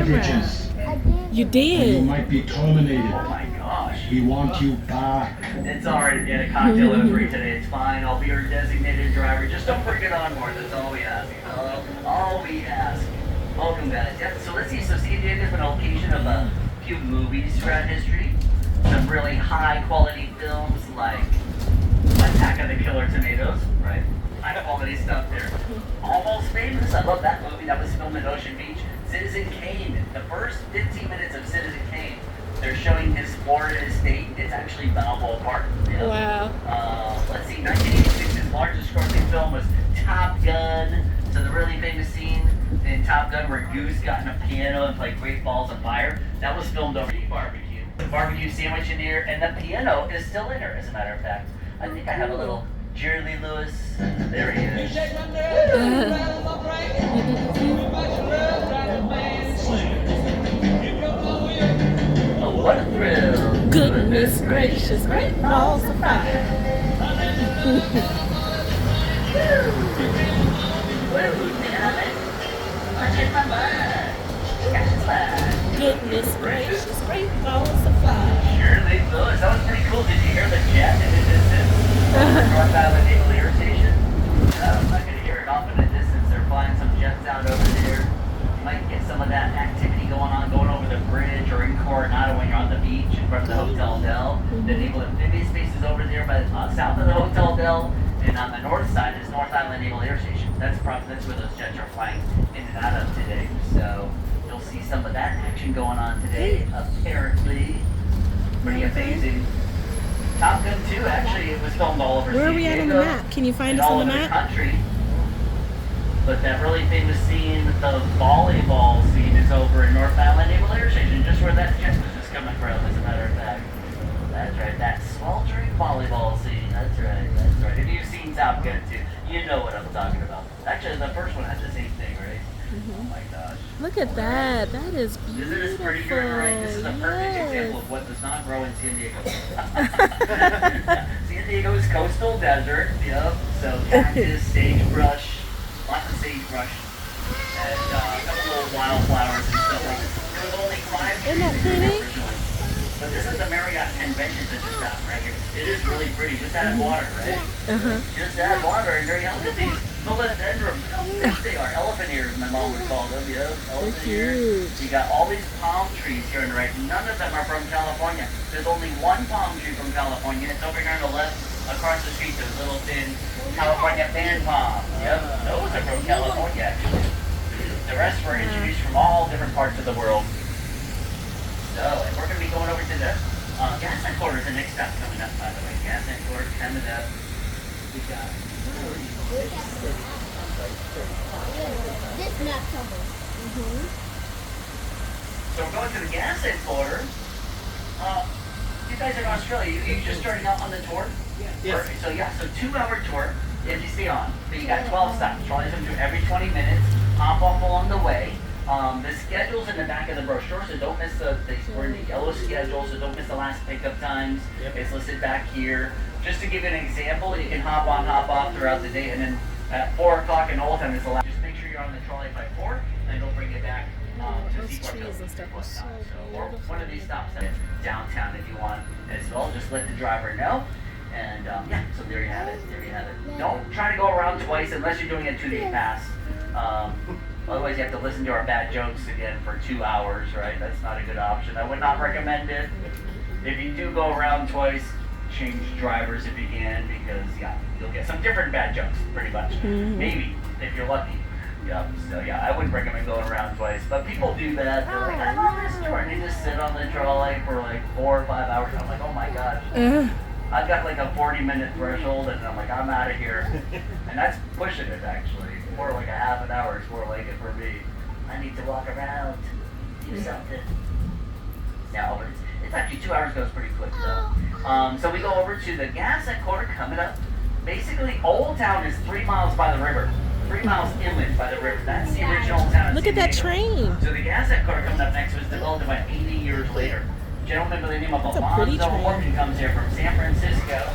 beverages. You did. You might be terminated. Oh my gosh. We want you back. It's alright, get a cocktail and free today. It's fine. I'll be your designated driver. Just don't bring it on board. That's all we ask. All we ask. Welcome, guys. Yeah, so let's see. So San Diego's been a location of a few movies throughout history. Some really high quality films like Attack of the Killer Tomatoes, right? High quality stuff there. Almost Famous. I love that movie. That was filmed at Ocean Beach. Citizen Kane. The first 15 minutes of Citizen Kane, they're showing his Florida estate. It's actually Balboa Park. You know? Wow. Let's see. 1986's largest grossing film was Top Gun. So the really famous scene in Top Gun where Goose got in a piano and played Great Balls of Fire, that was filmed over the barbecue. The barbecue sandwich in here, and the piano is still in her, as a matter of fact. I think I have a little Jerry Lee Lewis. There he is. Oh, what a thrill. Goodness gracious, great balls of fire. Goodness gracious, great balls of fire. Surely Lewis, that was pretty cool. Did you hear the jet in the distance? North Island Naval Air Station? I'm not going to hear it off in the distance. They're flying some jets out over there. You might get some of that activity going over the bridge or in Coronado when you're on the beach in front of the Hotel Del. The Naval Amphibious Base is over there by south of the Hotel Del. And on the north side is North Island Naval Air Station. That's where those jets are flying in and out of today. So you'll see some of that action going on today, apparently. Pretty amazing. Top Gun 2, actually, it was filmed all over Where are San we at on the Diego map? Can you find and us all on the over map? country. But that really famous scene, the volleyball scene, is over in North Island Naval Air Station, just where that jet was just coming from, as a matter of fact. That's right, that sweltering volleyball scene. That's right, that's right. If you've seen Top Gun 2, you know what I'm talking about. Actually, the first one had the same thing, right? Oh my gosh. Look at that. That is beautiful. Isn't this pretty good, right? This is a perfect example of what does not grow in San Diego. San Diego's coastal desert, yep. So cactus, sagebrush, lots of sagebrush, and a couple little wildflowers and stuff like that. There was only 5 trees Isn't that pretty? originally. But this is the Marriott Convention Center stop right here. It is really pretty. Just add water, right? Just add water and there you go. Look at these philodendrons. How big they are. Elephant ears, my mom would call them. Yeah, elephant ears. You got all these palm trees here on the right. None of them are from California. There's only one palm tree from California. It's over here on the left, across the street. Those little thin California fan palms. Yep, those are from California, actually. The rest were introduced from all different parts of the world. So, and we're going to be going over to the gas headquarters. The next stop coming up, by the way. Gas headquarters coming up. We got. This not trouble. So we're going to the gas headquarters. You guys are in Australia. You just starting out on the tour? Yes. So yeah, so 2-hour tour if you stay on. So you got 12 stops. Trolley's come through every 20 minutes. Hop off along the way. The schedule's in the back of the brochure, so don't miss we're in the yellow schedule, so don't miss the last pickup times. Yep. It's listed back here. Just to give you an example, you can hop on, hop off throughout the day, and then at 4 o'clock in Old Town is the last. Just make sure you're on the trolley by 4, and it'll bring you back to Those Seaport trees and stuff are so or beautiful. one of these stops at downtown if you want as well. Just let the driver know. And yeah, so there you have it. There you have it. Don't try to go around twice unless you're doing a 2-day pass. Otherwise, you have to listen to our bad jokes again for 2 hours, right? That's not a good option. I would not recommend it. If you do go around twice, change drivers if you can, because yeah, you'll get some different bad jokes, pretty much. Maybe, if you're lucky. Yep. So yeah, I wouldn't recommend going around twice. But people do that. They're like, I love this tour. And they just sit on the trolley for like 4 or 5 hours. I'm like, oh my gosh. I've got like a 40-minute threshold, and I'm like, I'm out of here. And that's pushing it, actually. More like a half an hour is more like it for me. I need to walk around, do something. Yeah, but it's actually 2 hours goes pretty quick, though. So we go over to the gas headquarters coming up. Basically, Old Town is 3 miles by the river. 3 miles inland by the river. That's the original town. Look at that train. So the gas headquarters coming up next was developed about 80 years later. A gentleman by the name of That's a pretty Alonzo train. Horton comes here from San Francisco.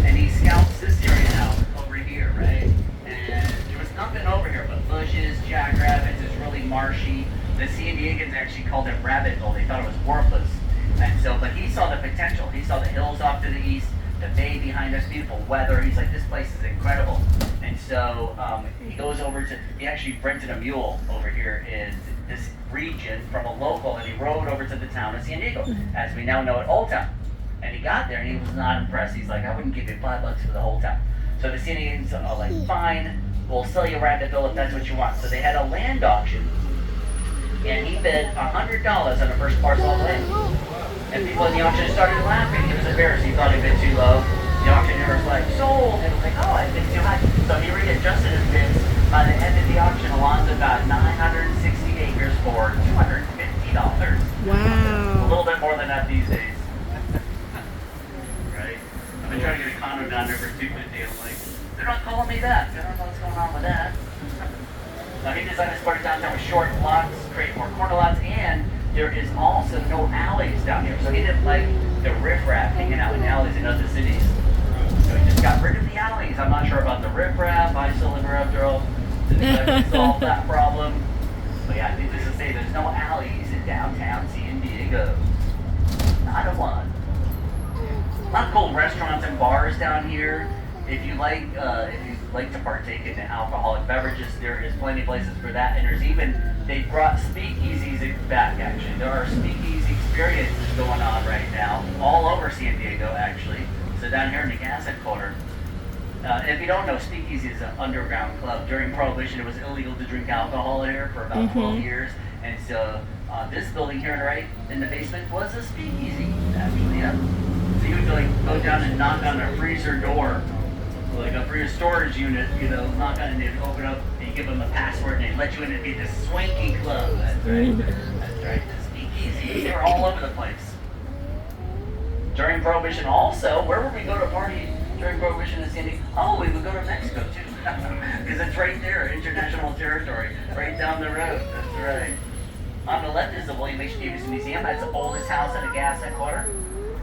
And he scouts this area out over here, right? And there was nothing over here but bushes, jackrabbits. It's really marshy. The San Diegans actually called it Rabbitville. They thought it was worthless. And so, but he saw the potential. He saw the hills off to the east, the bay behind us, beautiful weather. He's like, this place is incredible. And so he goes over to, he actually rented a mule over here in this region from a local, and he rode over to the town of San Diego, as we now know it, Old Town. And he got there and he was not impressed. He's like, I wouldn't give you $5 for the whole town. So the San Diegans are like, fine, we'll sell you Rabbitville if that's what you want. So they had a land auction, and he bid $100 on the first parcel of land. And people in the auction started laughing. He was embarrassed. He thought he bid too low. The auctioneer was like, sold. And he was like, oh, I bid too high. So he readjusted his bids. By the end of the auction, Alonzo got 960 acres for $250. A Wow. little bit more than that these days. Right? I've been trying to get a condo down there for $250. I'm like, they're not calling me that. I don't know what's going on with that. Now he designed this part of downtown with short lots, create more corner lots, and there is also no alleys down here. So he didn't like the riffraff hanging out in alleys in other cities. So he just got rid of the alleys. I'm not sure about the riffraff. I still live here after all. Didn't solve that problem. But yeah, needless to say, there's no alleys in downtown San Diego. Not a one. A lot of cool restaurants and bars down here. If you like to partake in the alcoholic beverages, there is plenty of places for that. And there's even, they brought speakeasies back actually. There are speakeasy experiences going on right now, all over San Diego actually. So down here in the Gasset Quarter. If you don't know, speakeasy is an underground club. During Prohibition, it was illegal to drink alcohol here for about 12 years. And so this building here right in the basement was a speakeasy actually, yeah. So you would like go down and knock on a freezer door, like a freezer storage unit, you know, knock on it and they'd open up and you give them a password and they'd let you in and be this swanky club. That's right. That's right. The speakeasies, they were all over the place. During Prohibition also, where would we go to party during Prohibition in San Diego? Oh, we would go to Mexico too. Because it's right there, international territory, right down the road. That's right. On the left is the William H. Davis Museum. That's the oldest house in the Gasset Quarter.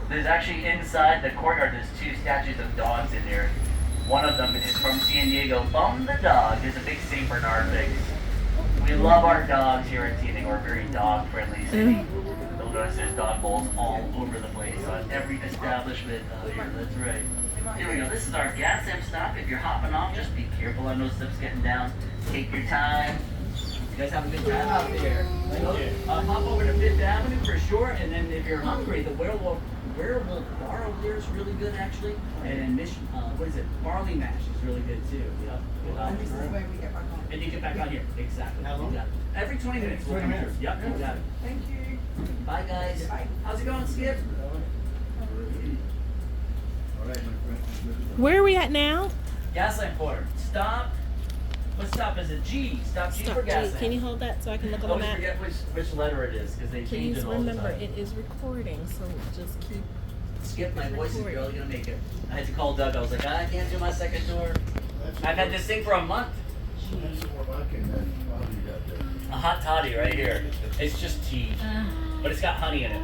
There's actually inside the courtyard, there's two statues of dogs in there. One of them is from San Diego. Bum the dog is a big St. Bernard mix. We love our dogs here in San Diego. We're a very dog-friendly city. You'll notice there's dog bowls all over the place on every establishment here. That's right. Here we go. This is our gas amp stop. If you're hopping off, just be careful on those steps getting down. Take your time. You guys have a good time out there. Hop over to Fifth Avenue for sure. And then if you're hungry, the Werewolf Bar over there is really good actually. And what is it? Barley Mash is really good too. Yep. And this is where we get back on. And you get back on here. Exactly. How long? Every 20 minutes. 20 minutes. Yep, you got it. Thank you. Bye guys. Bye. How's it going, Skip? Where are we at now? Gaslamp Quarter. Stop. What stop is it? G. Stop G Stop, for G. Gaslamp. Can you hold that so I can look on I the always map? forget which letter it is because they change Please it all the remember, time. it is recording, so just keep. Skip, my voice is recording. barely gonna make it. I had to call Doug. I was like, I can't do my second tour. I've had this thing for a month. A hot toddy right here. It's just tea, but it's got honey in it.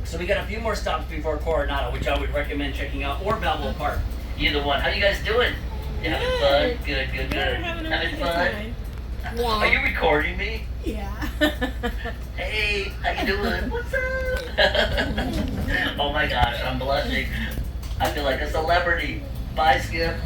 So we got a few more stops before Coronado, which I would recommend checking out, or Balboa Park. Either one. How you guys doing? You having fun? Good. We're having a Having good fun? time. Are you recording me? Yeah. Hey, how you doing? What's up? Oh my gosh, I'm blushing. I feel like a celebrity. Bye, Skip.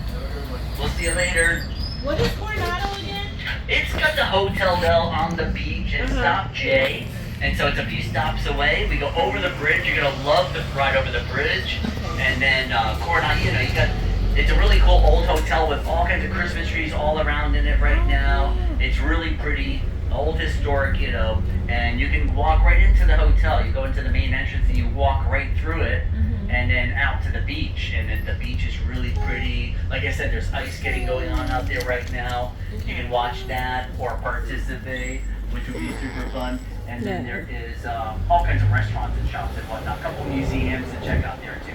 We'll see you later. What is Coronado again? It's got the Hotel Bell on the beach and Stop J. And so it's a few stops away. We go over the bridge. You're gonna love the ride over the bridge. And then Coronado, you know, it's a really cool old hotel with all kinds of Christmas trees all around in it right now. It's really pretty, old historic, you know, and you can walk right into the hotel. You go into the main entrance and you walk right through it and then out to the beach. And then the beach is really pretty. Like I said, there's ice skating going on out there right now. You can watch that or participate, which would be super fun. And then there is all kinds of restaurants and shops and whatnot. A couple museums to check out there too.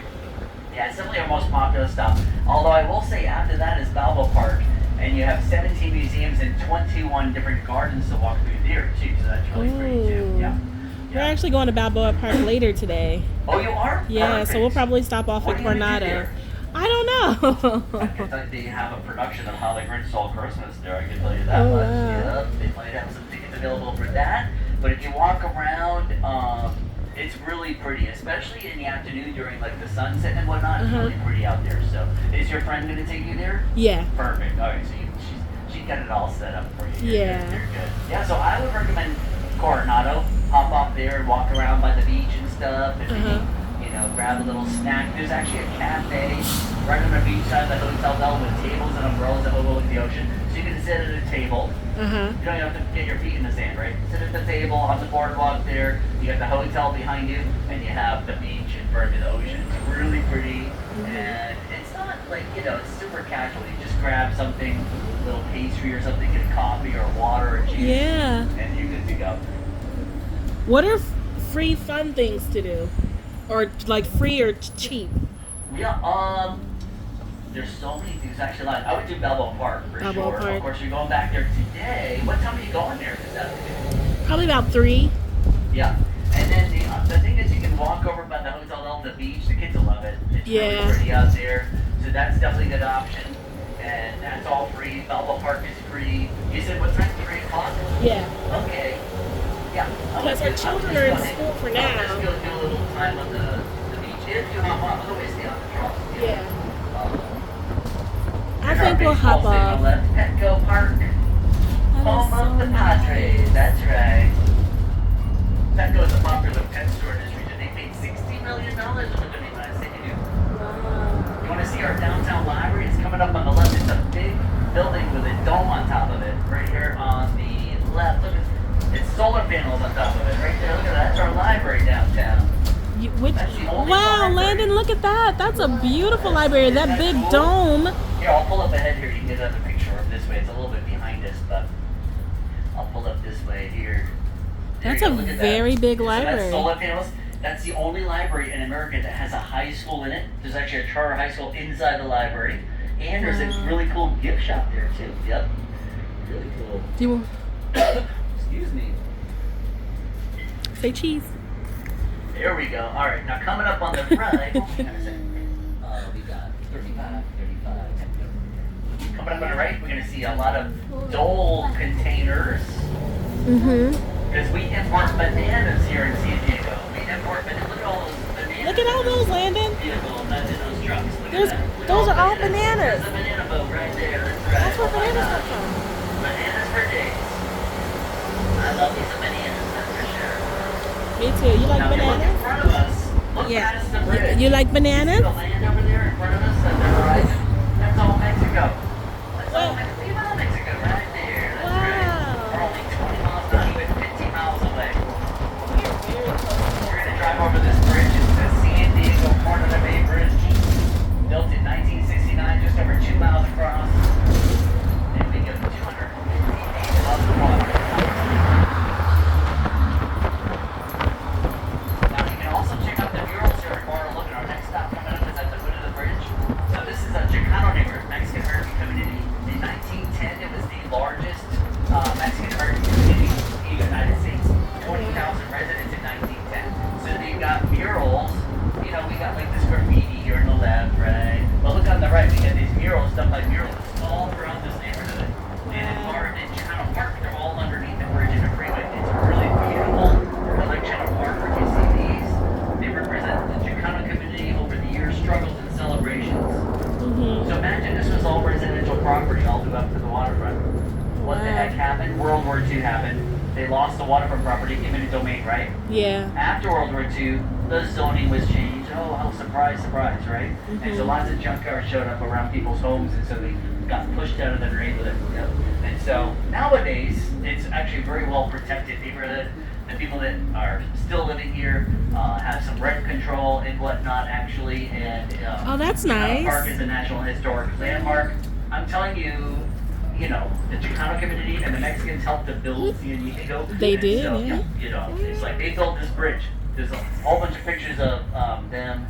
Yeah, it's definitely our most popular stop. Although I will say after that is Balboa Park. And you have 17 museums and 21 different gardens to walk through there too. So that's really pretty too. Yeah. We're actually going to Balboa Park later today. Oh, you are? Yeah, Perfect. so we'll probably stop off What at are you gonna do Coronado. there? I don't know. I thought they have a production of How the Grinch Stole Christmas there. I can tell you that Oh, much. wow. Yeah, they might have some available for that. But if you walk around, it's really pretty, especially in the afternoon during like the sunset and whatnot. It's really pretty out there. So, is your friend going to take you there? Yeah. Perfect. All right, so she got it all set up for you. You're Yeah. good. You're good. Yeah, so I would recommend Coronado. Hop off there and walk around by the beach and stuff, and maybe, you know, grab a little snack. There's actually a cafe right on the beach side of the hotel bell with tables and umbrellas that overlook the ocean. So you can sit at a table. You don't have to get your feet in the sand, right? Sit at the table on the boardwalk there. You got the hotel behind you, and you have the beach in front of the ocean. It's really pretty, and it's not like, you know, it's super casual. You just grab something, a little pastry or something, get a coffee or water or juice, Yeah. and you're good to go. What are free fun things to do? Or like free or cheap? Yeah, there's so many things actually. Like, I would do Balboa Park for Balboa sure. Park. Of course, you're going back there today. What time are you going there this afternoon? Probably about 3. Yeah. And then the thing is, you can walk over by the hotel on the beach. The kids will love it. It's really pretty out there. So that's definitely a good option. And that's all free. Balboa Park is free. You said what time? 3 o'clock? Yeah. Okay. Yeah. Because our children are in school for now. Just go do a little time on the beach. If you hop on, otherwise stay on the trough. Yeah. I And think our we'll hop baseball stadium off. left, Petco Park, home of the Padres. That's right. Petco is a popular pet store in this region. They paid $60 million with the new last stadium. You want to see our downtown library? It's coming up on the left. It's a big building with a dome on top of it. Right here on the left. Look at it's solar panels on top of it. Right there. Look at that. That's our library downtown. That's the only Wow, library. Landon, look at that. That's a beautiful library. Isn't That that big cool? dome. Here, I'll pull up ahead here. You can get another picture of this way. It's a little bit behind us, but I'll pull up this way here. There That's you a go. Look at that. very big So that's library. solar panels. That's the only library in America that has a high school in it. There's actually a charter high school inside the library. And there's a really cool gift shop there, too. Yep. Really cool. Do you Excuse me. say cheese? There we go. All right, now coming up on the right. Oh, hang on a second. We got 35. Coming up on the right, we're going to see a lot of Dole containers. Because we import bananas here in San Diego. We import bananas. Look at all those bananas. Look at all those, Landon. Vehicles, not in those trucks. Look There's- at that. those are all bananas. There's a banana boat right there. That's right. That's where Oh my bananas gosh. come from. Bananas for days. I love these bananas, that's for sure. Me too. You like Now, if you look in bananas? front of us, look Yeah. past the bridge. You like See bananas? the land over there in front of us on the horizon? That's all Mexico. That's all Mexico. Leave out Mexico right there. That's right. Wow. We're only 20 miles, not even 15 miles away. We're going to drive over this bridge. It's the San Diego Port of the Bay Bridge. Built in 1969, just over 2 miles across. And we go 250 feet above the water. Now you can also check out the murals here at Bar Look. Our next stop coming up is at the foot of the bridge. So this is a Chicano neighborhood Mexican American community. In 1910, it was the largest Mexican American community in the United States. 20,000 residents in 1910. So they've got murals. You know, we got like this graffiti here on the left, right? But look on the right, we got these murals done by muralists all throughout this neighborhood. And in Chicano Park, they're all underneath the bridge in the freeway. It's a really beautiful collection of artwork. You see these? They represent the Chicano community over the years' struggles and celebrations. So imagine this was all residential property all the way up to the waterfront. What the heck happened? World War II happened. They lost the waterfront property, eminent domain, right? Yeah. After World War II, the zoning was changed. Oh, how surprise, surprise, right? And so lots of junk cars showed up around people's homes, and so they got pushed out of the neighborhood. Yep. And so nowadays, it's actually very well protected neighborhood. The people that are still living here have some rent control and whatnot, actually. And Oh, that's Chicano nice. Park is a National Historic Landmark. I'm telling you, you know, the Chicano community and the Mexicans helped to build San Diego. They And did, so, yeah. You know, it's like they built this bridge. There's a whole bunch of pictures of them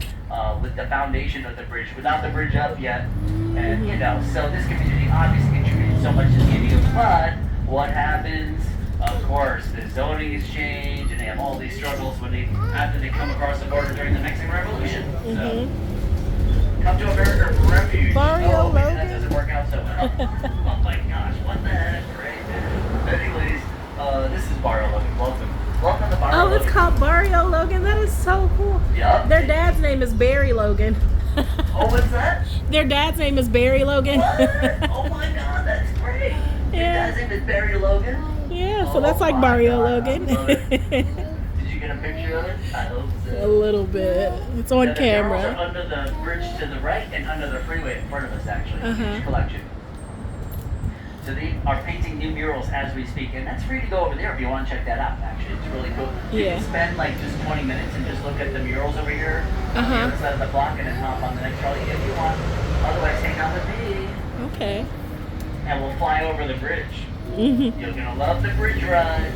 with the foundation of the bridge, without the bridge up yet. And, you know, so this community obviously contributed so much to San Diego. But what happens? Of course, the zoning is changed, and they have all these struggles after they come across the border during the Mexican Revolution. So, come to America for refuge. Barrio Maybe that Logan. doesn't work out so well. Oh my gosh, what the heck, right? Anyways, this is Oh, it's called Barrio Logan. That is so cool. Yup. Their dad's name is Barry Logan. Oh, what's that? Their dad's name is Barry Logan. What? Oh my God, that's great. Your Yeah. dad's name is Barry Logan. Yeah, so Oh that's like my Barrio God, Logan. I love it. Did you get a picture of it? I hope so. A little bit. It's on Now, the murals are camera. under the bridge to the right and under the freeway in front of us, actually. Uh-huh. Huge collection. So they are painting new murals as we speak, and that's free to go over there if you want to check that out. Actually, it's really cool. You Yeah. can spend like just 20 minutes and just look at the murals over here on the Uh-huh. other side of the block, and then hop on the next trolley if you want. Otherwise, hang out with me, Okay. and we'll fly over the bridge. Mhm. You're gonna love the bridge ride.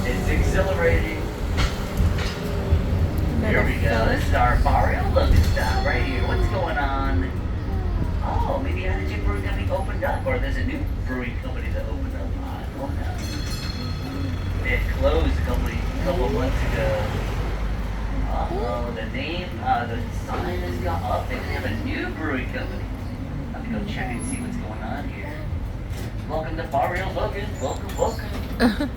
It's exhilarating. Here we go. This is our Barrio Logan stop right here. What's going on? Oh, maybe Attitude Brewing Company opened up, or there's a new brewing company that opened up. I don't know. They had closed a couple months ago. Oh, the name, the sign is gone up. Maybe they have a new brewing company. Have to go check and see what's going on here. Welcome to Barrio Logan. Welcome, welcome.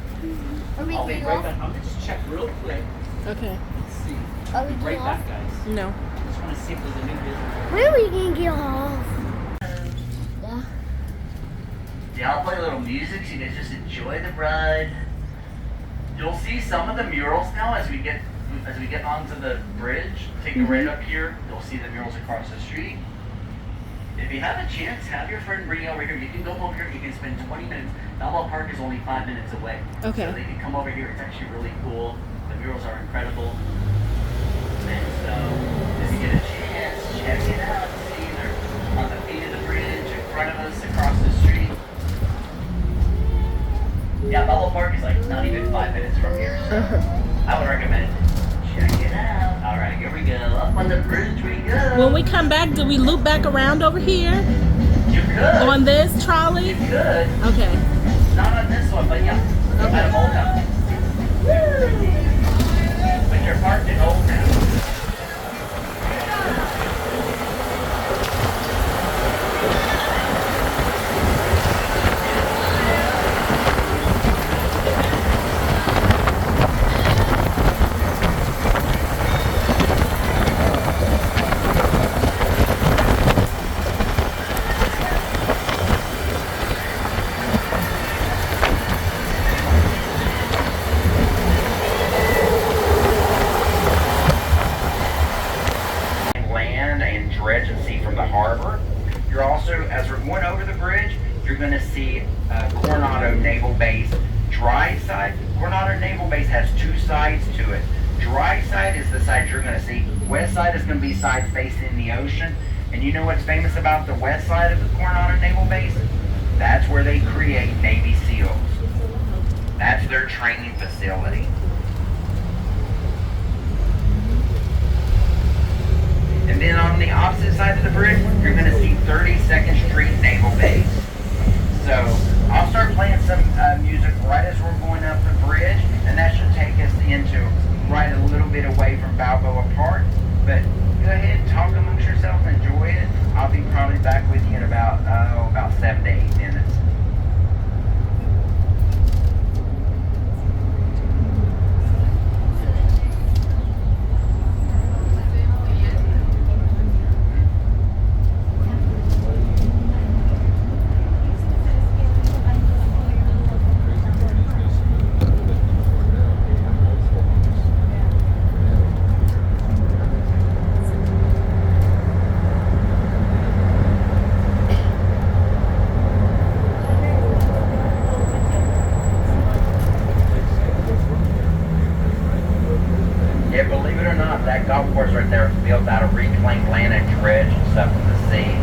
Are we I'll be getting right off? back. I'm gonna just check real quick. Okay. Let's see. Are we Be right getting back, off? guys. No. Just want to see if there's a new business. Where are we gonna get off? Yeah. Yeah, I'll play a little music so you guys just enjoy the ride. You'll see some of the murals now as we get onto the bridge. Take a right up here. You'll see the murals across the street. If you have a chance, have your friend bring you over here. You can go over here. You can spend 20 minutes. Balboa Park is only 5 minutes away. Okay. So they can come over here. It's actually really cool. The murals are incredible. And so, if you get a chance, check it out. See, they're on the feet of the bridge in front of us across the street. Yeah, Balboa Park is like not even 5 minutes from here. So I would recommend check it out. All right, here we go. Up on the bridge we go. When we come back, do we loop back around over here You could. on this You trolley? could. Okay. Not on this one, but yeah. Okay. At Old Town. When you're parked in Old Town. Land and dredge and see from the harbor. You're also, as we're going over the bridge, you're going to see Coronado Naval Base dry side. Coronado Naval Base has two sides to it. Dry side is the side you're going to see. West side is going to be side facing the ocean. And you know what's famous about the west side of the Coronado Naval Base? That's where they create Navy SEALs. That's their training facility. And then on the opposite side of the bridge, you're going to see 32nd Street Naval Base. So I'll start playing some music right as we're going up the bridge, and that should take us into right a little bit away from Balboa Park. But go ahead, talk amongst yourselves, enjoy it. I'll be probably back with you in about 7 to 8 minutes. Yeah, believe it or not, that golf course right there is built out of reclaimed land and dredge and stuff from the sea.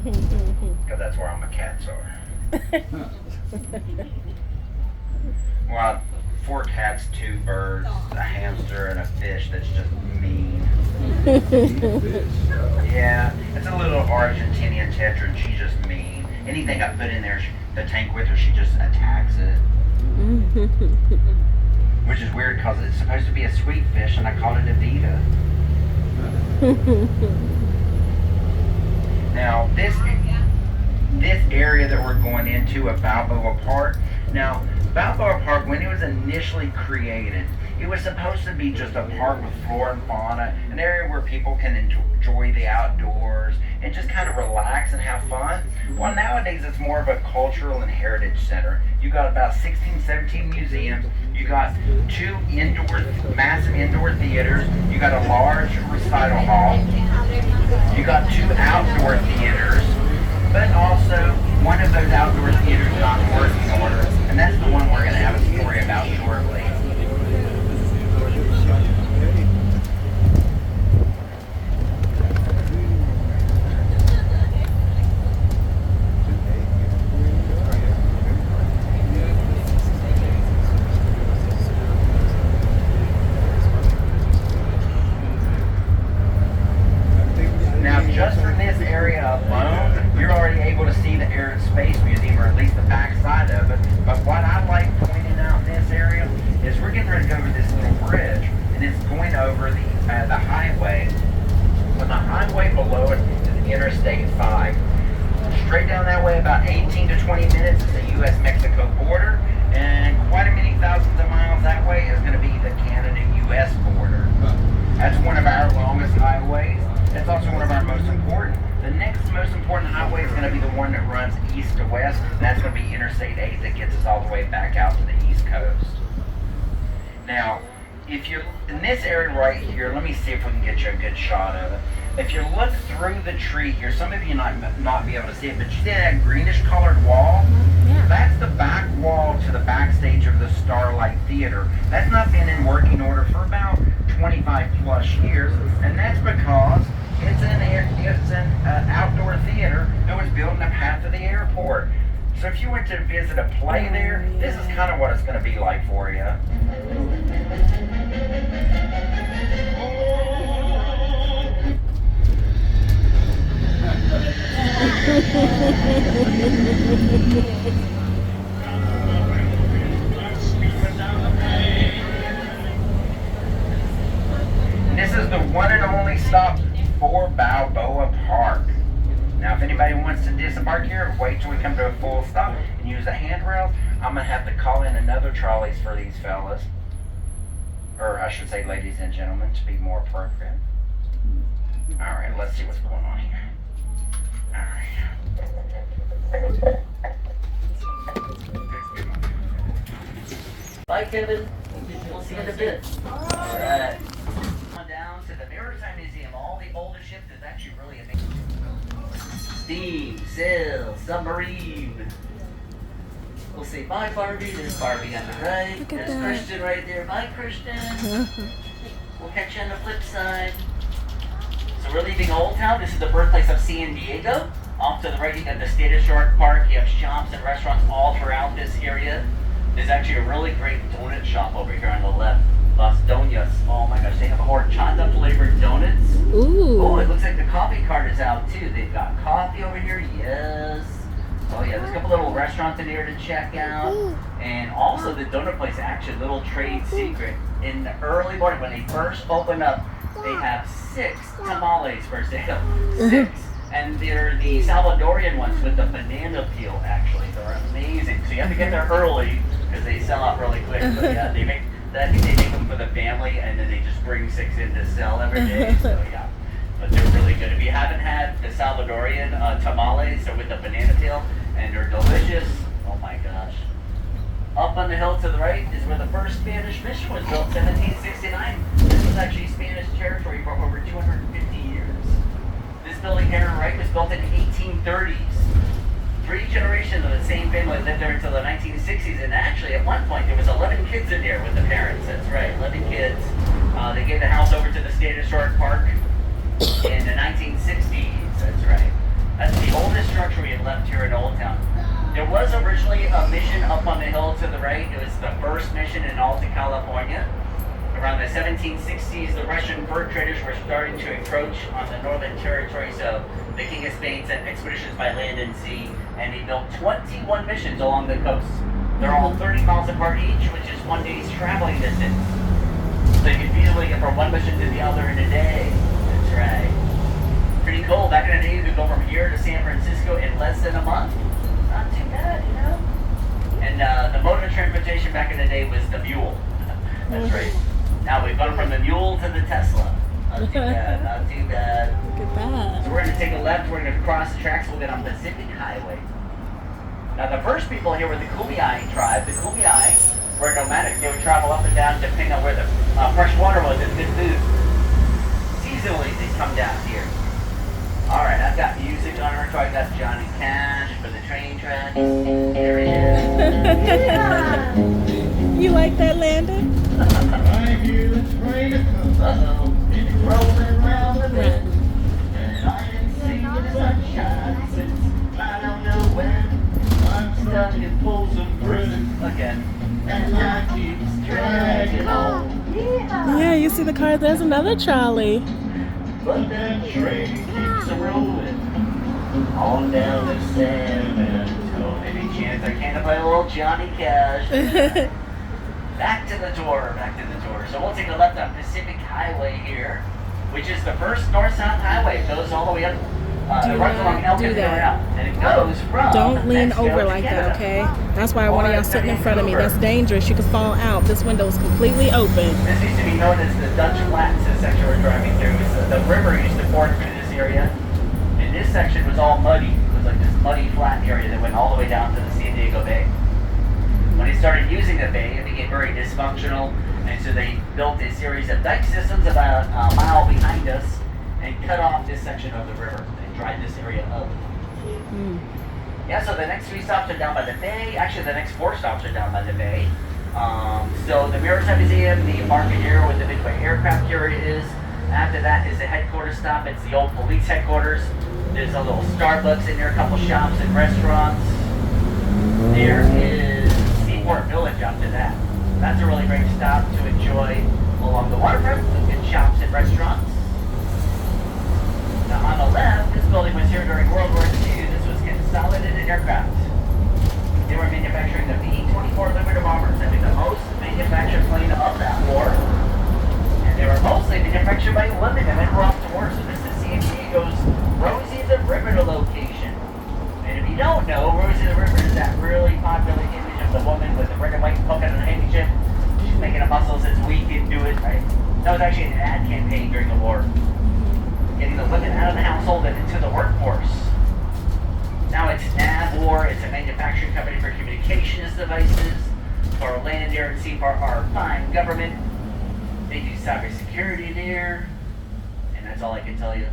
Because that's where all my cats are. Well, 4 cats, 2 birds, a hamster, and a fish that's just mean. Yeah, it's a little Argentinian tetra, and she's just mean. Anything I put in there, the tank with her, she just attacks it. Which is weird because it's supposed to be a sweet fish and I called it a Vita. Now this area that we're going into at Balboa Park. Now Balboa Park, when it was initially created, it was supposed to be just a park with flora and fauna, an area where people can enjoy the outdoors and just kind of relax and have fun. Well, nowadays it's more of a cultural and heritage center. You got about 16, 17 museums. You got 2 massive indoor theaters. You got a large recital hall. You got 2 outdoor theaters. But also, one of those outdoor theaters is not in working order, and that's the one we're going to have a story about shortly. Now, just from this area alone, you're already able to see the Air and Space Museum, or at least the back side of it. But what I like pointing out in this area is we're getting ready to go over this little bridge, and it's going over the highway. But the highway below it is Interstate 5. Straight down that way, about 18 to 20 minutes, is the U.S.-Mexico border, and quite a many thousands of miles that way is going to be the Canada-U.S. border. That's one of our longest highways. It's also one of our most important. The next most important highway is going to be the one that runs east to west, and that's going to be Interstate 8 that gets us all the way back out to the East Coast. Now, if you're in this area right here, let me see if we can get you a good shot of it. If you look through the tree here, some of you might not be able to see it, but you see that greenish colored wall? Yeah. That's the back wall to the backstage of the Starlight Theater. That's not been in working order for about 25 plus years, and that's because it's an outdoor theater that was built in the path of the airport. So if you went to visit a play there, this is kind of what it's going to be like for you. This is the one and only stop for Balboa Park. Now, if anybody wants to disembark here, wait till we come to a full stop and use the handrails. I'm going to have to call in another trolleys for these fellas. Or I should say ladies and gentlemen, to be more appropriate. Alright, let's see what's going on here. Alright. Bye, Kevin. We'll see you in a bit. Alright. On down to the Maritime Museum. All the older ships is actually really amazing. Steam, sail, submarine. We'll say bye, Barbie. There's Barbie on the right. Look at There's that. Christian right there. Bye, Christian. We'll catch you on the flip side. So we're leaving Old Town. This is the birthplace of San Diego. Off to the right, you got the State of Shark Park. You have shops and restaurants all throughout this area. There's actually a really great donut shop over here on the left. Las Doñas. Oh my gosh, they have horchata flavored donuts. Ooh. Oh, it looks like the coffee cart is out too. They've got coffee over here. Yes. Oh yeah, there's a couple little restaurants in here to check out. And also the donut place, actually a little trade secret. In the early morning when they first open up, they have 6 tamales for sale. 6. And they're the Salvadorian ones with the banana peel, actually. They're amazing. So you have to get there early because they sell out really quick. But yeah, they make, I think they make them for the family and then they just bring 6 in to sell every day. So yeah, but they're really good. If you haven't had the Salvadorian tamales, they're with the banana peel and they're delicious. Oh my gosh. Up on the hill to the right is where the first Spanish mission was built, 1769. This was actually Spanish territory for over 250 years. This building here on the right was built in the 1830s. 3 generations of the same family lived there until the 1960s, and actually at one point there was 11 kids in there with the parents. That's right, 11 kids. They gave the house over to the State of Shark Park in the 1960s. That's right. That's the oldest structure we had left here in Old Town. There was originally a mission up on the hill to the right. It was the first mission in Alta California. Around the 1760s, the Russian fur traders were starting to encroach on the northern territory, so the King of Spain sent expeditions by land and sea, and he built 21 missions along the coast. They're all 30 miles apart each, which is 1 day's traveling distance. So you can easily get from one mission to the other in a day. That's right. Pretty cool. Back in the day, you could go from here to San Francisco in less than a month. Not too bad, you know? And the mode of transportation back in the day was the mule. That's right. Now we've gone from the mule to the Tesla. Not too bad, not too bad. Look at that. So we're going to take a left, we're going to cross the tracks, we'll get on Pacific Highway. Now the first people here were the Kumeyaay tribe. The Kumeyaay were nomadic. They would travel up and down depending on where the fresh water was and good food. Seasonally they'd come down here. Alright, I've got music on her, so I got Johnny Cash for the train tracks. There he is. You like that, Landon? I hear the train a coming. Uh-oh. It's rolling round the bend. Right. And I can see the sunshine since I don't know when. I'm stuck in Folsom Bridge. Again. And life keeps dragging on. Yeah, you see the car? There's another trolley. But that train keeps a-rolling on down to San Antonio. Any chance I can't play a little Johnny Cash? Back to the tour, back to the tour. So we'll take a left on Pacific Highway here, which is the first north-south highway. It goes all the way up, it runs along not do Elgin that. out, and it goes from Don't lean Mexico over to like Canada. that, okay? That's why one of y'all sitting in front of me. That's dangerous. You could fall out. This window is completely open. This used to be known as the Dutch Flats, this section we're driving through. The river used to pour through this area, and this section was all muddy. It was like this muddy flat area that went all the way down to the San Diego Bay. When they started using the bay, it became very dysfunctional, and so they built a series of dike systems about a mile behind us and cut off this section of the river and dried this area up. Yeah, so the next 3 stops are down by the bay. Actually, the next 4 stops are down by the bay. So the Maritime Museum, the Embarcadero with the Midway aircraft carrier is. After that is the headquarters stop. It's the old police headquarters. There's a little Starbucks in there, a couple shops and restaurants. There is Seaport Village after that. That's a really great stop to enjoy along the waterfront. Some good shops and restaurants. Now on the left, this building was here during World War II. This was Consolidated Aircraft. They were manufacturing the B-24 Liberty bombers. I think the most manufactured plane of that war. And they were mostly manufactured by women and men were off to war. So this is San Diego's Rosie the Riveter location. And if you don't know, Rosie the Riveter is that really popular image of the woman with the red and white pocket on her handkerchief. She's making a muscle, says we can do it, right? That was actually an ad campaign during the war. Getting the women out of the household and into the workforce. Now it's Navor, it's a manufacturing company for communications devices, for land, air, and sea for our fine government. They do cybersecurity there, and that's all I can tell you.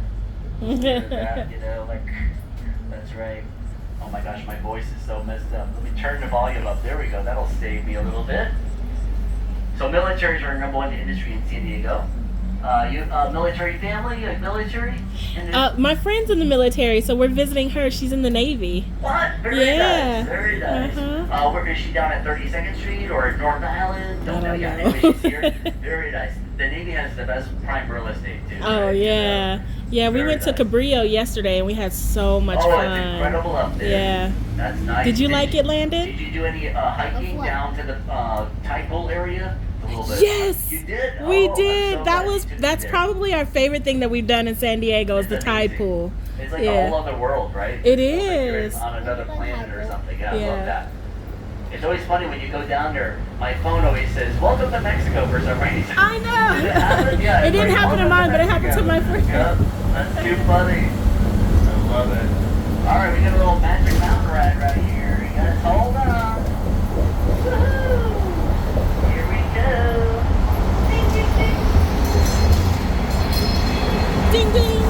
That, you know, like, that's right. Oh my gosh, my voice is so messed up. Let me turn the volume up. There we go. That'll save me a little bit. So militaries are our #1 industry in San Diego. You military family, like military? My friend's in the military, so we're visiting her. She's in the Navy. What? Very Yeah. nice. Very nice. Where is she down at 32nd Street or at North Island? I don't know. Yeah, know. anyway, she's here. Very nice. The Navy has the best prime real estate too. Oh, right? yeah. Yeah, we Very went to nice. Cabrillo yesterday, and we had so much fun. It's incredible up there. Yeah. That's nice. Did you like it, Landon? Did you do any hiking down to the tide pool area? A little bit. Yes, You did? we Oh, did. I'm so glad you took me That's there. probably our favorite thing that we've done in San Diego is It's the tide amazing. pool. It's like Yeah. a whole other world, right? It It's like you're is. on another planet or something. Yeah, I Yeah. love that. It's always funny when you go down there. My phone always says, "Welcome to Mexico" for some reason. I know. Did it happen? Yeah, It it's didn't like, happen to "Welcome mine, but it happened to Mexico." my friend. Yep, that's too funny. I love it. All right, we got a little Magic Mountain ride right here. You guys hold on. Woo-hoo. Here we go. Ding, ding, ding. Ding ding.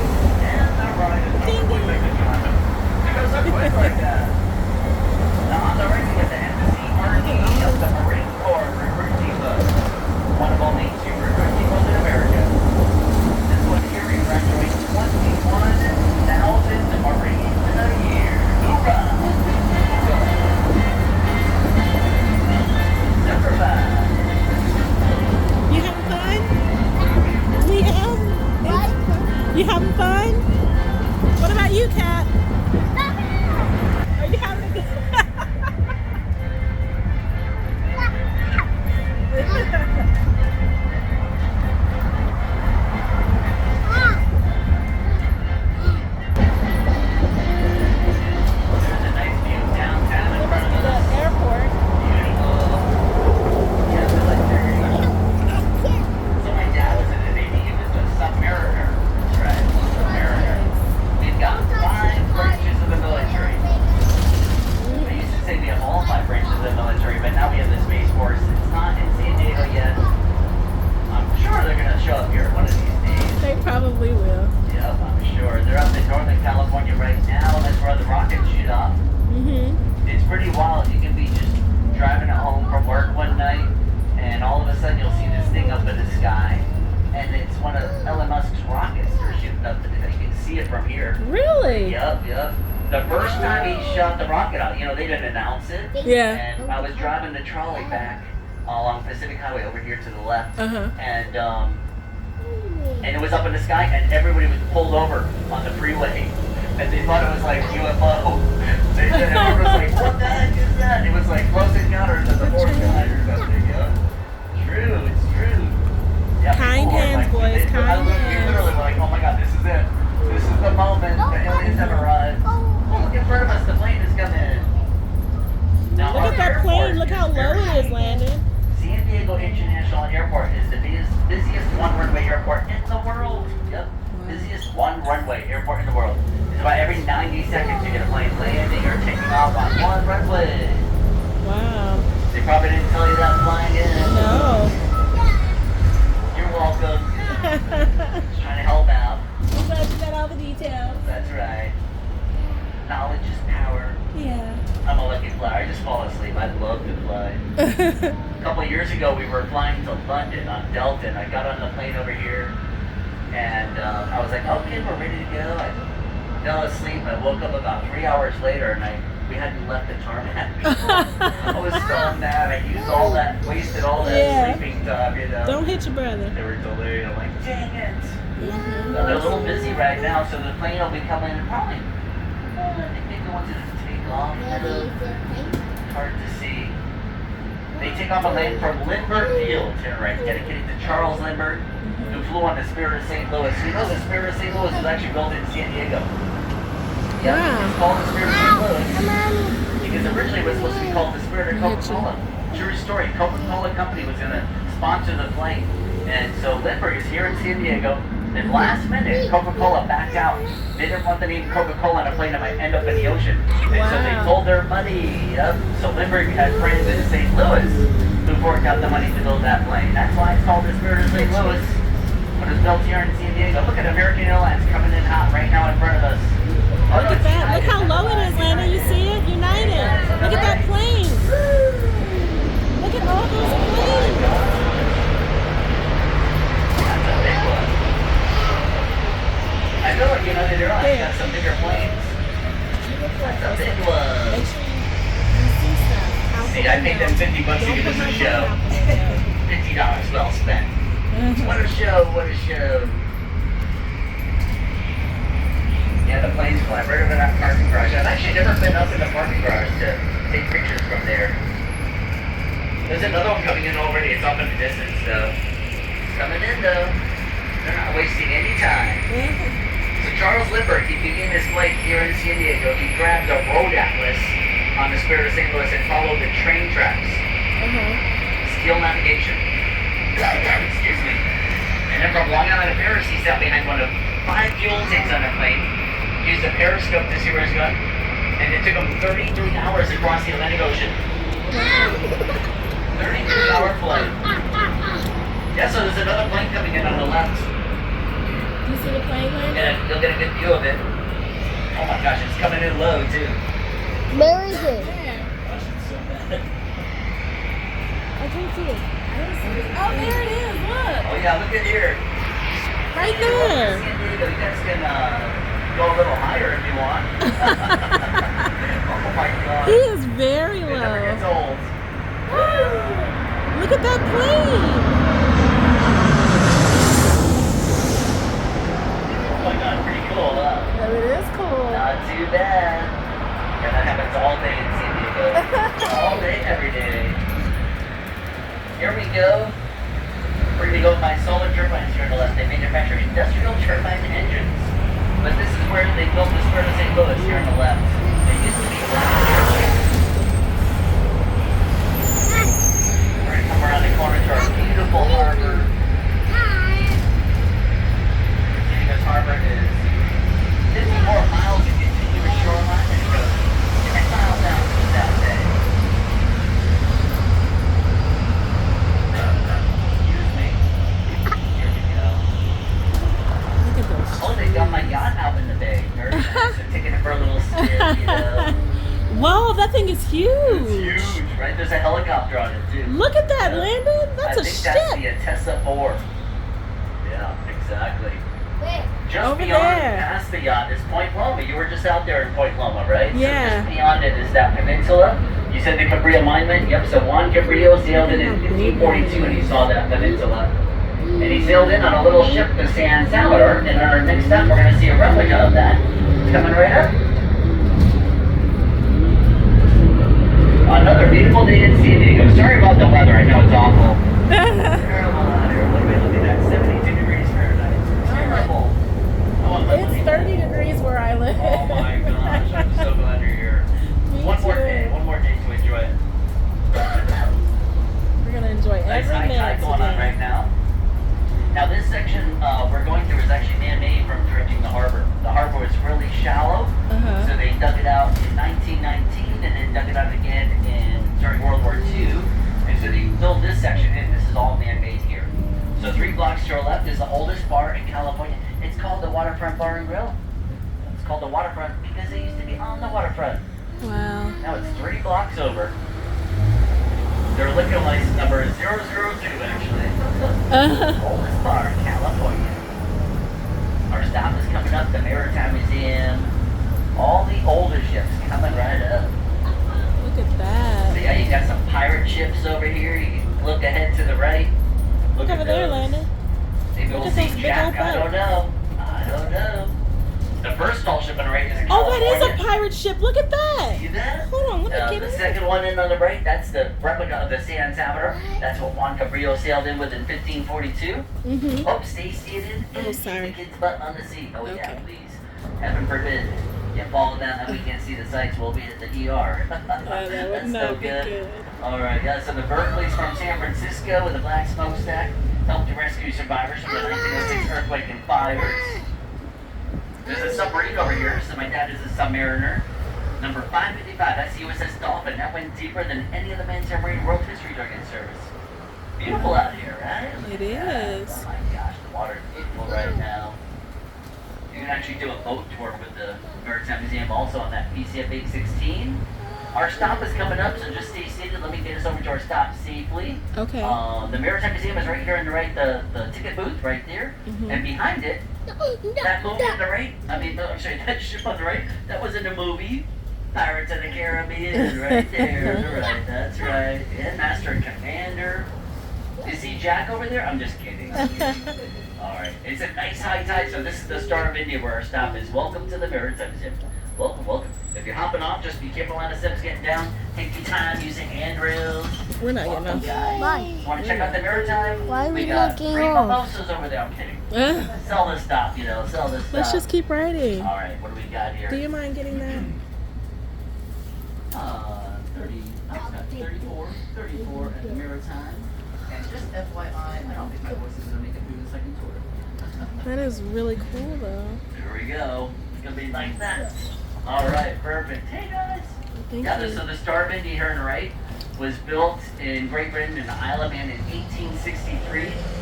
And the ride is Ding, over. ding. It goes so quick like that. Now on the right we get the Embassy RD of the Marine Corps recruiting bus. One of only 2 recruiting buses in America. This one here we graduate 21,000 Marines in a year. Hoorah! the first time he shot the rocket out, you know, they didn't announce it. Yeah. And I was driving the trolley back along Pacific Highway over here to the left. Uh-huh. And it was up in the sky, and everybody was pulled over on the freeway. And they thought it was like UFO. They said, everyone was like, what the heck is that? It was like close encounters of the fourth kind or something. Yeah. True, it's true. Yeah, Kind people were hands, like, boys, kind we hands. literally were like, oh my god, this is it. This is the moment the aliens have arrived. Oh, look in front of us, the plane is coming. Now, Look our at that airport plane. Look how is low very it is, Landon. San Diego International Airport is the busiest one-runway airport in the world. Yep, busiest one-runway airport in the world. It's about every 90 seconds you get a plane landing or taking off on one runway. Wow. They probably didn't tell you that flying in. No. You're welcome. Just trying to help out. I'm glad you got all the details. That's right. Knowledge is power. Yeah. I'm a lucky flyer. I just fall asleep. I love to fly. A couple of years ago, we were flying to London on Delta, and I got on the plane over here, and I was like, okay, we're ready to go. I fell asleep. I woke up about 3 hours later, and we hadn't left the tarmac. I was so mad. I used all that, wasted all that Yeah. sleeping time, you know. Don't hit your brother. They were delayed. I'm like, dang it. Well, they're a little busy right now, so the plane will be coming in probably, I think maybe once it take off. Hard to see. They take off a plane from Lindbergh Field, turn right, dedicated to Charles Lindbergh, who flew on the Spirit of St. Louis. You know the Spirit of St. Louis was actually built in San Diego. Yeah, Wow. it's called the Spirit of St. Louis because originally it was supposed to be called the Spirit of Coca-Cola. True story. Coca-Cola Company was going to sponsor the plane, and so Lindbergh is here in San Diego. And last minute, Coca-Cola backed out. They didn't want the name Coca-Cola on a plane that might end up in the ocean. And so they Wow. pulled their money. Yep. So Lindbergh had friends in St. Louis who forked out the money to build that plane. That's why it's called the Spirit of St. Louis. But it's built here in San Diego. Look at American Airlines coming in hot right now in front of us. Look at that. Look how low it is, Landon. You see it? United. Look at that plane. Look at all those planes. That's a big one. I feel like United Airlines got some bigger planes. That's a big one. Make sure you see stuff. See, I paid them $50 to give us a show. $50 well spent. What a show, what a show. Yeah, the plane's flying right over that parking garage. I've actually never been up in the parking garage to take pictures from there. There's another one coming in already. It's off in the distance, though. It's coming in, though. They're not wasting any time. So Charles Lindbergh, he began his flight here in San Diego. He grabbed a road atlas on the Spirit of St. Louis and followed the train tracks. Steel navigation. Excuse me. And then from Long Island to Paris, he sat behind one of 5 fuel tanks on the plane, used a periscope to see where he's going, and it took him 33 hours to cross the Atlantic Ocean. 33-hour flight. Yeah, so there's another plane coming in on the left. Do you see the plane, Landon? You'll get a good view of it. Oh my gosh, it's coming in low too. Where is it? I can't see it. Oh, there it is. Look. Oh yeah, look at here. Right there. San Diego, you guys can go a little higher if you want. Oh my god. He is very It never gets low. old. Look at that plane. Oh my god, pretty cool, huh? Oh, it is cool. Not too bad. Yeah, that happens all day in San Diego. All day, every day. Here we go. We're going to go by solar turbines here on the left. They manufacture industrial turbine engines. But this is where they built the Spirit of St. Louis here on the left. They used to be around here. We're going to come around the corner to our beautiful harbor. San Diego's harbor is 54 miles of continuous shoreline, and it goes 10 miles down to the south bay. Excuse me. Here we go. Look at those. Oh, they got my yacht out in the bay. Very nice. They're taking it for a little spin, you know. Whoa, that thing is huge. It's huge, right? There's a helicopter on it, too. Look at that, Yeah. Landon. That's I a think that's ship. the Atessa 4. Yeah, exactly. Where? Just Over beyond there. past the yacht is Point Loma. You were just out there in Point Loma, right? Yeah. So just beyond it is that peninsula. You said the Cabrillo Monument. Yep, so Juan Cabrillo sailed in 1542 and he saw that peninsula. And he sailed in on a little ship, the San Salvador. And our next stop, we're going to see a replica of that. It's coming right up. Another beautiful day in San Diego. Sorry about the weather. I know it's awful. Terrible out here. What are we looking at? 72 degrees Fahrenheit. Terrible. It's 30 degrees where I live. Oh my gosh, I'm so glad you're here. Me One more too. day to enjoy it. We're gonna enjoy Nice every high minute tide going on today. right now. Now this section we're going through is actually man-made from dredging the harbor. The harbor was really shallow, Uh-huh. so they dug it out in 1919 and then dug it out again during World War II. And so they filled this section in. This is all man-made here. So 3 blocks to our left is the oldest bar in California. It's called the Waterfront Bar and Grill. It's called the Waterfront because it used to be on the waterfront. Wow. Now it's 3 blocks over. Their liquor license number is 002 actually. Oldest bar in California. Our stop is coming up, the Maritime Museum. All the older ships coming right up. Look at So that. yeah, you got some pirate ships over here. You can look ahead to the right. Look at over there, those. Landon. Maybe Look we'll at see those big Jack. old I don't know. I don't know. The first tall ship on the right is in Oh, that California. is a pirate ship. Look at that. See that? Hold on, let me get The it. second one in on the right, that's the replica of the San Salvador. That's what Juan Cabrillo sailed in with in 1542. Mm-hmm. Oh, stay seated. Oh, sorry. The kid's butt on the seat. Oh, yeah, Okay. please. Heaven forbid. You fall down and we can't see the sights. We'll be at the ER. That would That's not no be good. good. All right, yeah, so the Berkeley's from San Francisco with a black smokestack helped to rescue survivors from the 1906 earthquake and fires. There's a submarine over here, so my dad is a submariner. Number 555, that's the USS Dolphin. That went deeper than any of the main submarine world history during its service. Beautiful out here, right? It is. Oh my gosh, the water's beautiful right now. You can actually do a boat tour with the Maritime Museum also on that PCF 816. Our stop is coming up, so just stay seated. Let me get us over to our stop safely. Okay. The Maritime Museum is right here on the right, the ticket booth right there. Mhm. And behind it, that movie on the right, I'm sorry, that ship on the right, that was in the movie Pirates of the Caribbean, right there. Right, that's right. And Master and Commander. You see Jack over there? I'm just kidding. Alright, it's a nice high tide, so this is the start of India where our stop is. Welcome to the Maritime Museum. Welcome, welcome. If you're hopping off, just be careful on the steps getting down. Take your time using handrails. We're not getting Welcome, off. guys. Why? Want to check out the Maritime? Why are we got looking free off? mimosas over there. I'm kidding. Uh, Sell this stop, sell this stop. let's just keep riding. All right, what do we got here? Do you mind getting that? 34 at the Maritime. And just FYI, I don't think my voice is going to make it through the second tour. That is really cool, though. Here we go. It's going to be like that. All right, perfect. Hey, guys. Thank Yeah, you. so the Star of India here on the right was built in Great Britain in the Isle of Man in 1863.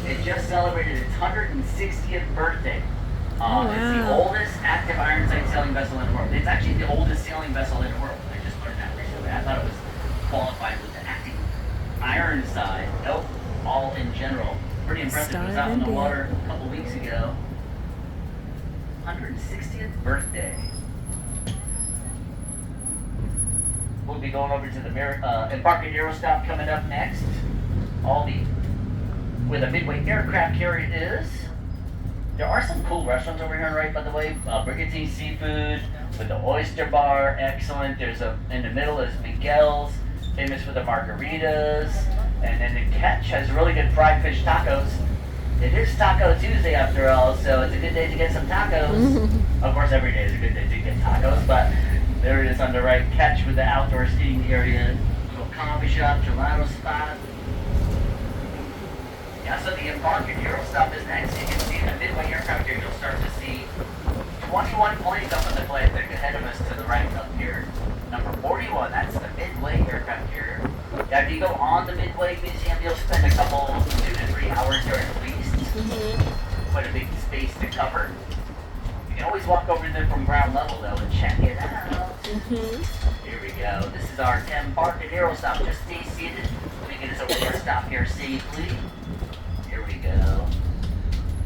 It just celebrated its 160th birthday. Oh, It's the wow. oldest active Ironside sailing vessel in the world. It's actually the oldest sailing vessel in the world. I just learned that recently. I thought it was qualified with the active Ironside. Nope, all in general. Pretty impressive. Star It was of out in the India. water a couple weeks ago. 160th birthday. We'll be going over to the Embarcadero stop coming up next. Where the Midway aircraft carrier is. There are some cool restaurants over here on the right, by the way. Brigantine Seafood with the oyster bar, excellent. In the middle is Miguel's, famous for the margaritas. And then the Catch has really good fried fish tacos. It is Taco Tuesday after all, so it's a good day to get some tacos. Of course, every day is a good day to get tacos, but there it is on the right. Catch with the outdoor seating area, little coffee shop, gelato spot. Yeah, so the Embarcadero stop is next. You can see the Midway aircraft here. You'll start to see 21 planes up on the flight deck ahead of us to the right up here. Number 41, that's the Midway aircraft carrier. Yeah, if you go on the Midway Museum, you'll spend a couple, 2 to 3 hours there at least. Quite a big space to cover. You can always walk over there from ground level though and check it out. Here we go. This is our Embarcadero stop. Just stay seated. Let me get us over to our stop here safely. Here we go.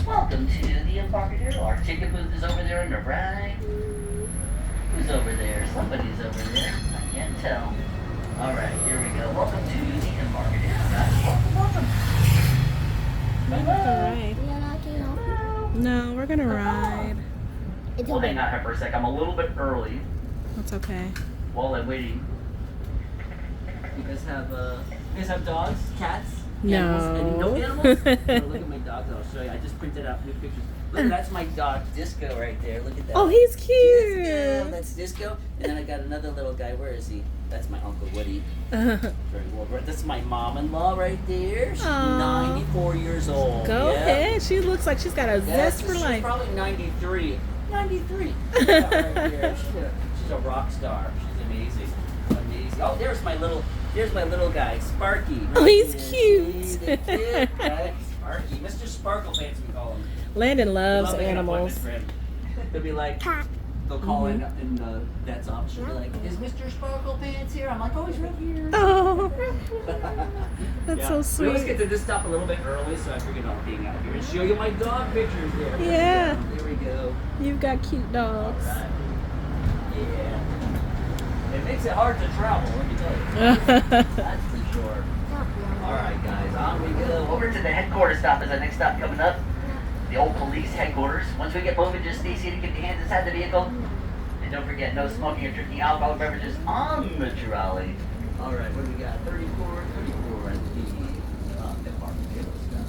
Welcome to the Embarcadero. Our ticket booth is over there on the right. Who's over there? Somebody's over there. I can't tell. Alright, here we go. Welcome to the Embarcadero, guys. Welcome. Alright. You're not getting off? No, we're gonna ride. It's We'll okay. hang out here for a sec. I'm a little bit early That's okay. while I'm waiting. You guys have dogs, cats, animals? Any, no animals? Oh, look at my dogs. I'll show you. I just printed out new pictures. Look, that's my dog, Disco, right there. Look at that. Oh, he's Disco. cute. That's Disco. And then I got another little guy. Where is he? That's my Uncle Woody. That's my mom-in-law right there. She's Aw. 94 years old. Go Yeah. ahead. She looks like she's got a zest for She's life. probably 93. 93. Yeah, right here. She's a rock star. She's amazing. Amazing. Oh, there's my little guy, Sparky. Oh, he's Right cute. See the kid, right? Sparky. Mr. Sparkle Pants, we call him. Landon We loves love making animals. appointments for him. They'll be like, they'll call in the vet's office. She'll be like, is Mr. Sparkle Pants here? I'm like, oh, he's right here. Oh, that's Yeah. so We always sweet. get to this stop a little bit early, so I figured I'll hang out here and show you my dog pictures there. Yeah. There we go. You've got cute dogs. Alright. Yeah. It makes it hard to travel, let me tell you. That's for sure. Alright, guys, on we go. Over to the headquarters stop is the next stop coming up. The old police headquarters. Once we get moving, just stay seated, keep your hands inside the vehicle. And don't forget, no smoking or drinking alcohol beverages on the trolley. Alright, what do we got? 34 at the Embarcadero stop.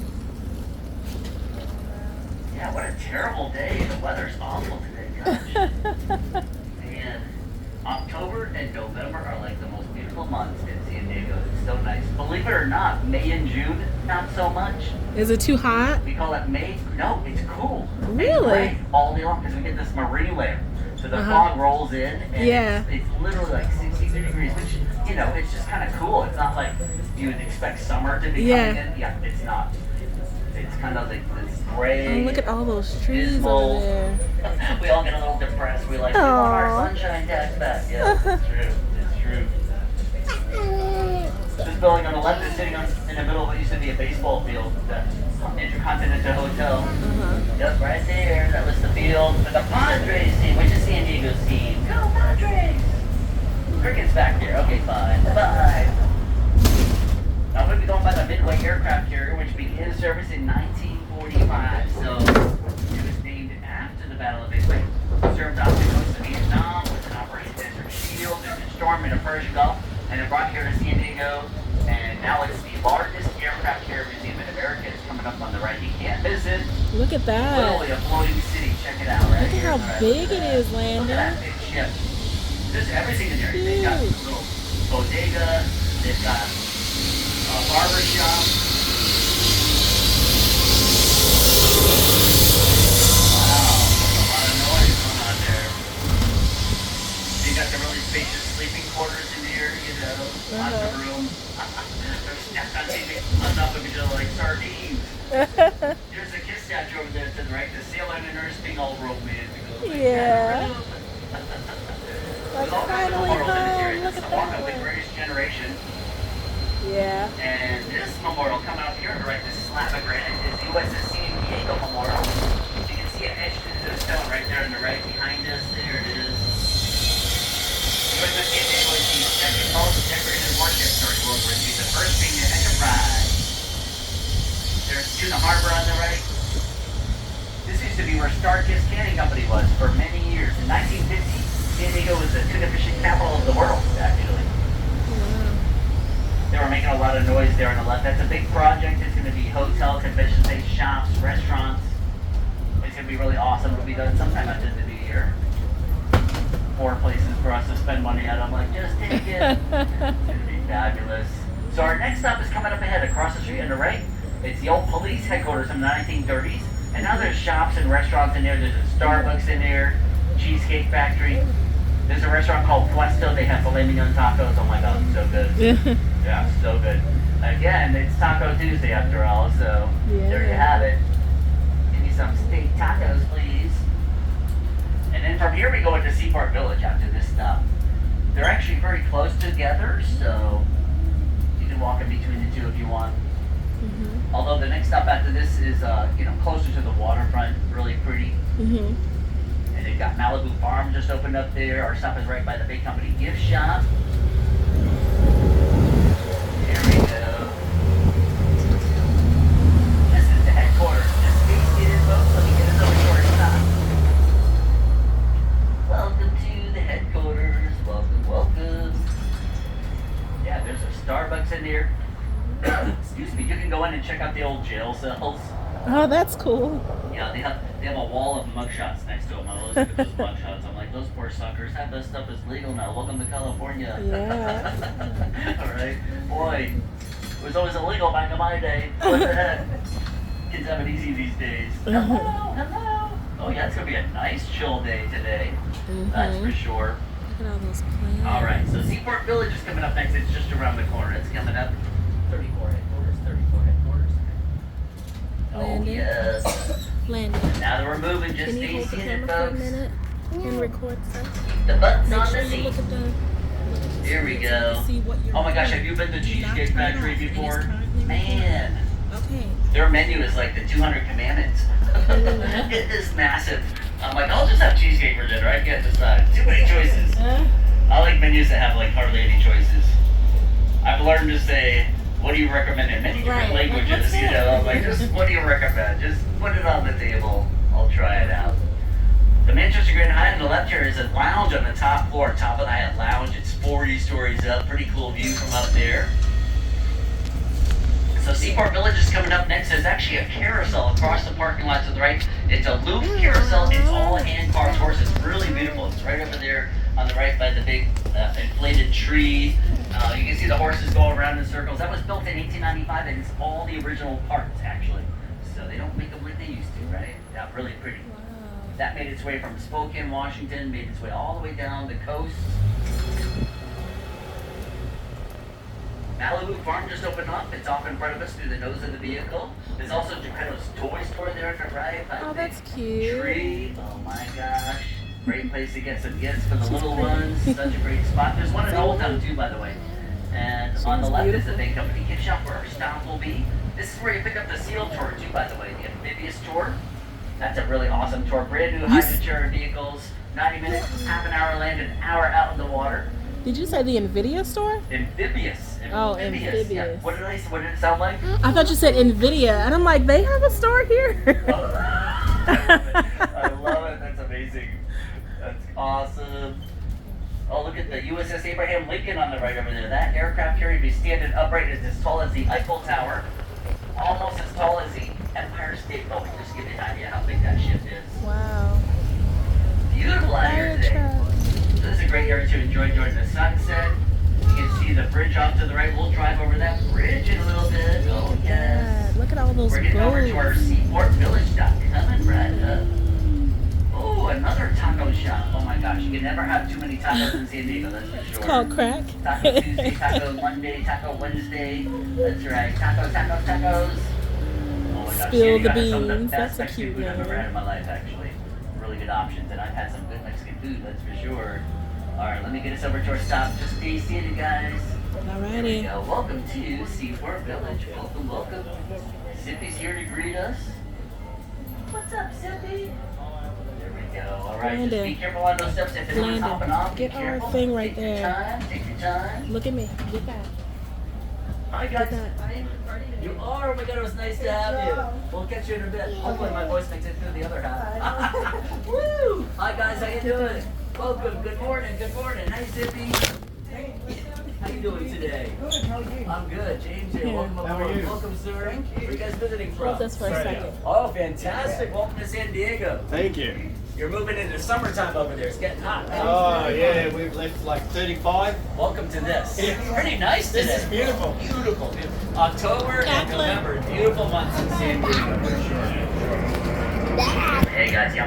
Yeah, what a terrible day. The weather's awful today, gosh. Man, October and November are like the most beautiful months in San Diego. It's so nice. Believe it or not, May and June, not so much. Is it too hot? We call it May. No, it's cool. Really? It's great all day long because we get this marine layer. So the fog rolls in, and Yeah. it's literally like 63 degrees, which, you know, it's just kind of cool. It's not like you would expect summer to be Yeah. coming in. Yeah, it's not. It's kind of like this gray. Oh, look at all those trees dismal. over there. We all get a little depressed. We like, we want our sunshine tax back. Yeah, it's true. It's true. This building on the left is sitting in the middle of what used to be a baseball field, the Intercontinental Hotel. Yep, right there. That was the field for the Padres team, which is San Diego's team. Go Padres! Cricket's back there. Okay, fine. Bye. Now we're going to be going by the Midway aircraft carrier, which began service in 1945. So it was named after the Battle of Midway. Served off the coast of Vietnam with an Operation Desert Shield, Desert Storm in the Persian Gulf, and it brought here to San Diego. And now it's the largest aircraft carrier museum in America. It's coming up on the right. You can't miss it. Look at that. Literally a floating city. Check it out right Look at here. how big it is, Look at that Landon. big ship. There's everything in there. They've got a little bodega. They've got a barber shop. Wow, a lot of noise going on there. They got the really spacious sleeping quarters in here, you know, lots of room. They're stacked on top of each other like sardines. There's a kiss statue over there to the right, the sailor and the nurse being all romantic. Yeah. There's all kinds of Finally memorials in this area. home. This Look is at the mark that of the one. greatest generation. Yeah. And this memorial coming up here on the right, this slab of granite, is the USS San Diego Memorial. You can see it etched into the stone right there on the right behind us. There it is. USS San Diego is the second most decorated warship during World War II, the first being the Enterprise. There's Tuna Harbor on the right. This used to be where Star Kiss Canning Company was for many years. In 1950, San Diego was the tuna fishing capital of the world, actually. They were making a lot of noise there on the left. That's a big project. It's going to be hotel, convention space, shops, restaurants. It's going to be really awesome. It'll be done sometime after the new year. More places for us to spend money at. I'm like, just take it. It's going to be fabulous. So our next stop is coming up ahead across the street on the right. It's the old police headquarters from the 1930s. And now there's shops and restaurants in there. There's a Starbucks in there, Cheesecake Factory. There's a restaurant called Puesto. They have filet mignon tacos. Oh my God, so good. Yeah, so good. Again, it's Taco Tuesday after all, so there you have it. Give me some steak tacos, please. And then from here we go into Seaport Village after this stop. They're actually very close together, so you can walk in between the two if you want. Although the next stop after this is closer to the waterfront, really pretty. Mm-hmm. And they've got Malibu Farm just opened up there. Our stop is right by the Big Company gift shop. There we go. This is the headquarters. Just stay seated, folks. Let me get us over to our stop. Welcome to the headquarters. Welcome, welcome. Yeah, there's a Starbucks in here. Excuse me. You can go in and check out the old jail cells. Oh, that's cool. Yeah, they have a wall of mugshots next to them. I always look at those mugshots. I'm like, those poor suckers. Half that stuff is legal now. Welcome to California. Yeah. All right, boy, it was always illegal back in my day. What the heck? Kids have it easy these days. Hello, hello. Oh yeah, it's gonna be a nice chill day today. That's for sure. Look at all those plants. All right, so Seaport Village is coming up next. It's just around the corner. It's coming up. 34 headquarters. 34 headquarters. Oh Landon. yes. Landon. Now that we're moving, just Can you stay hold the seated, camera for a folks. minute and record stuff? The buttons Make on sure the you seat. look at the. Here we go. See what you're Oh my gosh, doing. have you been to Do not Cheesecake turn Factory off. It is before? currently Man, recording. Okay. their menu is like the 200 commandments. It is massive. I'm like, I'll just have cheesecake for dinner. I can't decide. Too many choices. I like menus that have like hardly any choices. I've learned to say, what do you recommend in many different Right. languages, What's you that? know? I'm like, just what do you recommend? Just put it on the table. I'll try it out. The Manchester Grand Hyatt on the left here is a lounge on the top floor, top of the Hyatt Lounge. It's 40 stories up, pretty cool view from up there. So Seaport Village is coming up next. There's actually a carousel across the parking lot to the right. It's a loop carousel. It's all hand-carved horses. Really beautiful. It's right over there on the right by the big inflated tree. You can see the horses go around in circles. That was built in 1895, and it's all the original parts, actually. So they don't make them like they used to, right? Yeah, really pretty. That made its way from Spokane, Washington, made its way all the way down the coast. Malibu Farm just opened up. It's off in front of us through the nose of the vehicle. There's also Geppetto's toy store there on the right. Oh, that's cute. Tree. Oh my gosh. Great place to get some gifts for the little ones. Such a great spot. There's one in Old Town too, by the way. And on the left is the Big Company gift shop where our stop will be. This is where you pick up the seal tour too, by the way, the amphibious tour. That's a really awesome tour. Brand new high-mature vehicles. 90 minutes, half an hour land, an hour out in the water. Did you say the Nvidia store? Amphibious. Oh, Yeah. amphibious. What did it sound like? I thought you said Nvidia, and I'm like, they have a store here. I love it. That's amazing. That's awesome. Oh, look at the USS Abraham Lincoln on the right over there. That aircraft carrier be standing upright is as tall as the Eiffel Tower. Almost as tall as the Empire State Building. Just to give you an idea how big that ship is. Wow. Beautiful out here Fire today. truck. This is a great area to enjoy during the sunset. You can see the bridge off to the right. We'll drive over that bridge in a little bit. Oh, yes. God, look at all those We're getting over to our boats. Seaport Village dock. Coming right up. Oh, another taco shop. Oh my gosh, you can never have too many tacos in San Diego, that's for sure. It's called crack. Taco Tuesday, Taco Monday, Taco Wednesday. That's right. Tacos, tacos, tacos. Oh my gosh, Spill San the Diego has some of the beans. best That's a Mexican cute food I've ever name. had in my life, actually. Really good options, and I've had some good Mexican food, that's for sure. All right, let me get us over to our stop. Just stay seated, guys. There we Alrighty. go. Welcome to Seaport Village. Welcome, welcome. Sippy's here to greet us. What's up, Sippy? There we go. All right, just be Landon. careful on those steps. If anyone's Landon, hopping off, be get our careful. thing right Take your there. time. Take your time. Look at me. Get that. Hi, guys. Get You are? Oh my god, it was nice to have you. We'll catch you in a bit. Hopefully my voice makes it through the other half. Woo! Hi guys, how you doing? Welcome. Good morning. Good morning. Hey, Zippy. How you doing today? Good, how are you? I'm good. James here. Welcome How are aboard. you? Welcome, sir. Where are you guys visiting from? Hold this for a second. Oh, fantastic. Welcome to San Diego. Thank you. You're moving into summertime over there. It's getting hot. Right? Oh yeah, we've left like 35. Welcome to this. Yeah. It's pretty nice today. This is beautiful. Beautiful. October and Chocolate. November. Beautiful months in San Diego for sure. Hey guys, yeah.